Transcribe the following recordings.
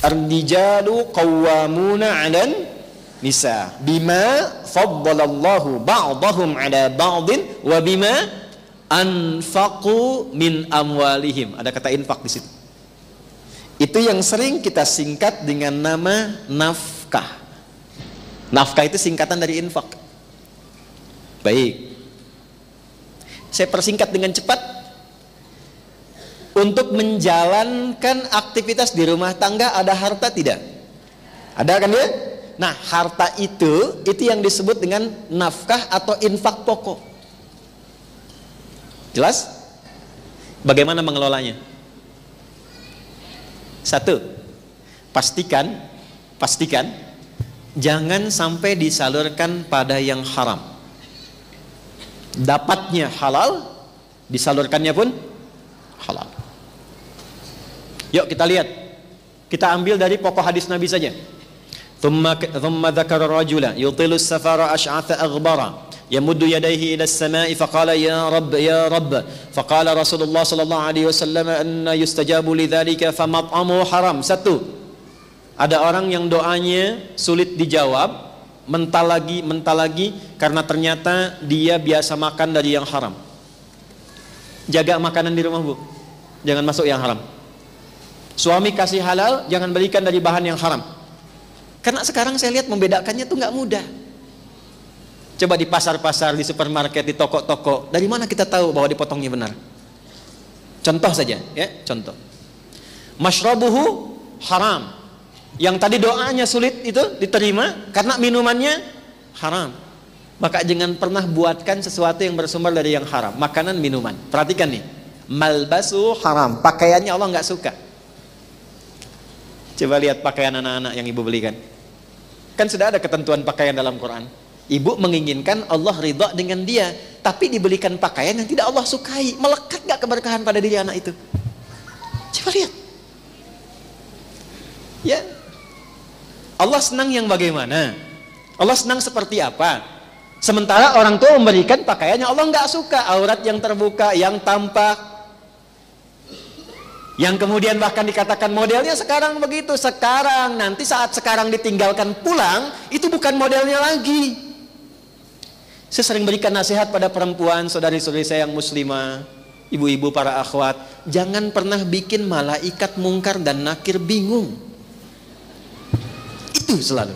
Ar-rijalu qawwamuna 'alan nisa bima faddalallahu ba'dahum 'ala ba'din wa bima anfaqu min amwalihim. Ada kata infak di situ. Itu yang sering kita singkat dengan nama nafkah. Nafkah itu singkatan dari infak. Baik. Saya persingkat dengan cepat. Untuk menjalankan aktivitas di rumah tangga ada harta tidak? Ada kan ya? Nah, harta itu yang disebut dengan nafkah atau infak pokok. Jelas? Bagaimana mengelolanya? Satu, pastikan jangan sampai disalurkan pada yang haram. Dapatnya halal, disalurkannya pun halal. Yuk kita lihat. Kita ambil dari pokok hadis Nabi saja. Thumma dzakara rajula yutilu as-safara ash'atha aghbara yamuddu yadayhi ila as-sama'i faqala ya rabb faqala Rasulullah sallallahu alaihi wasallam anna yustajabu lidzalika famat'amuhu haram. Satu, ada orang yang doanya sulit dijawab, mental lagi karena ternyata dia biasa makan dari yang haram. Jaga makanan di rumah, Bu. Jangan masuk yang haram. Suami kasih halal, jangan berikan dari bahan yang haram. Karena sekarang saya lihat membedakannya tuh nggak mudah. Coba di pasar-pasar, di supermarket, di toko-toko, dari mana kita tahu bahwa dipotongnya benar? Contoh saja, ya, contoh. Mashrabuhu haram. Yang tadi doanya sulit itu diterima karena minumannya haram. Maka jangan pernah buatkan sesuatu yang bersumber dari yang haram. Makanan, minuman. Perhatikan nih. Malbasu haram. Pakaiannya Allah nggak suka. Coba lihat pakaian anak-anak yang ibu belikan. Kan sudah ada ketentuan pakaian dalam Quran. Ibu menginginkan Allah ridha dengan dia, tapi dibelikan pakaian yang tidak Allah sukai. Melekat gak keberkahan pada diri anak itu? Coba lihat. Ya, Allah senang yang bagaimana? Allah senang seperti apa? Sementara orang tua memberikan pakaian yang Allah nggak suka, aurat yang terbuka, yang tampak, yang kemudian bahkan dikatakan modelnya sekarang begitu. Sekarang, nanti saat sekarang ditinggalkan pulang, itu bukan modelnya lagi. Saya sering berikan nasihat pada perempuan, saudari-saudari saya yang muslimah, ibu-ibu, para akhwat, jangan pernah bikin malaikat mungkar dan nakir bingung. Itu selalu.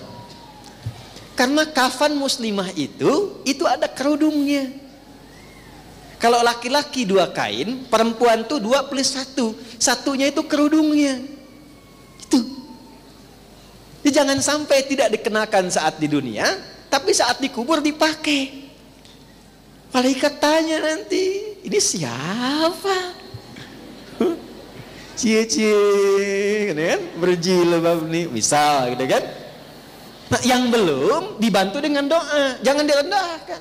Karena kafan muslimah itu ada kerudungnya. Kalau laki-laki 2 kain, perempuan tuh 2+1. Satunya itu kerudungnya. Itu. Jadi jangan sampai tidak dikenakan saat di dunia, tapi saat dikubur dipakai. Malaikat tanya nanti, ini siapa? Cie-cie, kan? Berjilbab nih, misal gitu kan? Nah, yang belum dibantu dengan doa, jangan direndahkan.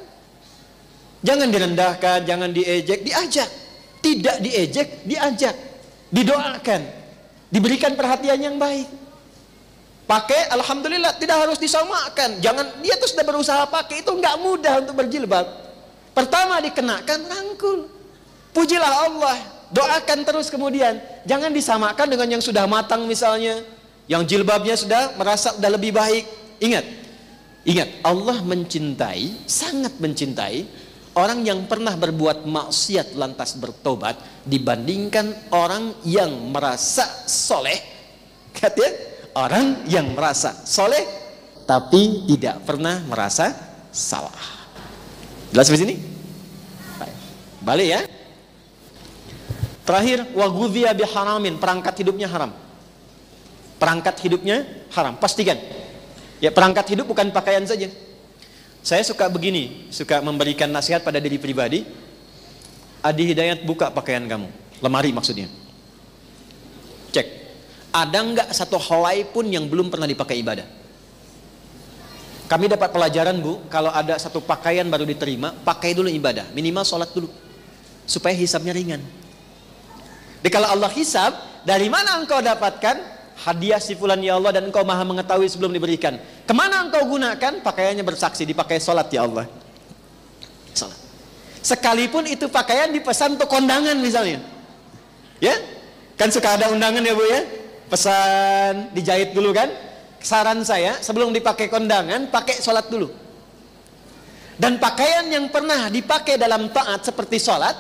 Jangan direndahkan, jangan diejek, diajak. Tidak diejek, diajak. Didoakan. Diberikan perhatian yang baik. Pakai, alhamdulillah, tidak harus disamakan. Jangan, dia tuh sudah berusaha pakai, itu nggak mudah untuk berjilbab. Pertama dikenakan, rangkul. Pujilah Allah. Doakan terus kemudian. Jangan disamakan dengan yang sudah matang misalnya. Yang jilbabnya sudah merasa sudah lebih baik. Ingat, Allah mencintai, sangat mencintai orang yang pernah berbuat maksiat lantas bertobat dibandingkan orang yang merasa soleh. Katanya orang yang merasa soleh tapi tidak pernah merasa salah. Jelas di sini? Balik ya. Terakhir, wa ghudhiya biharamin, perangkat hidupnya haram. Perangkat hidupnya haram, pastikan. Ya, perangkat hidup bukan pakaian saja. Saya suka begini, suka memberikan nasihat pada diri pribadi. Adi Hidayat, buka pakaian kamu, lemari maksudnya. Cek, ada nggak satu helai pun yang belum pernah dipakai ibadah? Kami dapat pelajaran, Bu, kalau ada satu pakaian baru diterima, pakai dulu ibadah, minimal sholat dulu, supaya hisabnya ringan. Jadi kalau Allah hisab, dari mana engkau dapatkan hadiah si fulan ya Allah dan engkau maha mengetahui sebelum diberikan? Kemana engkau gunakan? Pakaiannya bersaksi, dipakai sholat ya Allah. Sholat. Sekalipun itu pakaian dipesan untuk kondangan misalnya, ya, kan suka ada undangan ya Bu ya, Pesan dijahit dulu kan? Saran saya, sebelum dipakai kondangan, pakai sholat dulu. Dan pakaian yang pernah dipakai dalam taat seperti sholat,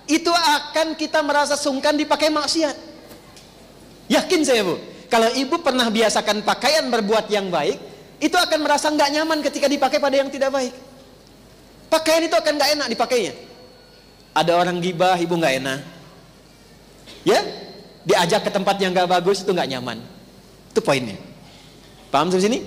itu akan kita merasa sungkan dipakai maksiat. Yakin saya Bu, kalau ibu pernah biasakan pakaian berbuat yang baik, itu akan merasa nggak nyaman ketika dipakai pada yang tidak baik. Pakaian itu akan nggak enak dipakainya. Ada orang gibah, ibu nggak enak. Ya, diajak ke tempat yang nggak bagus, itu nggak nyaman. Itu poinnya. Paham sampai sini?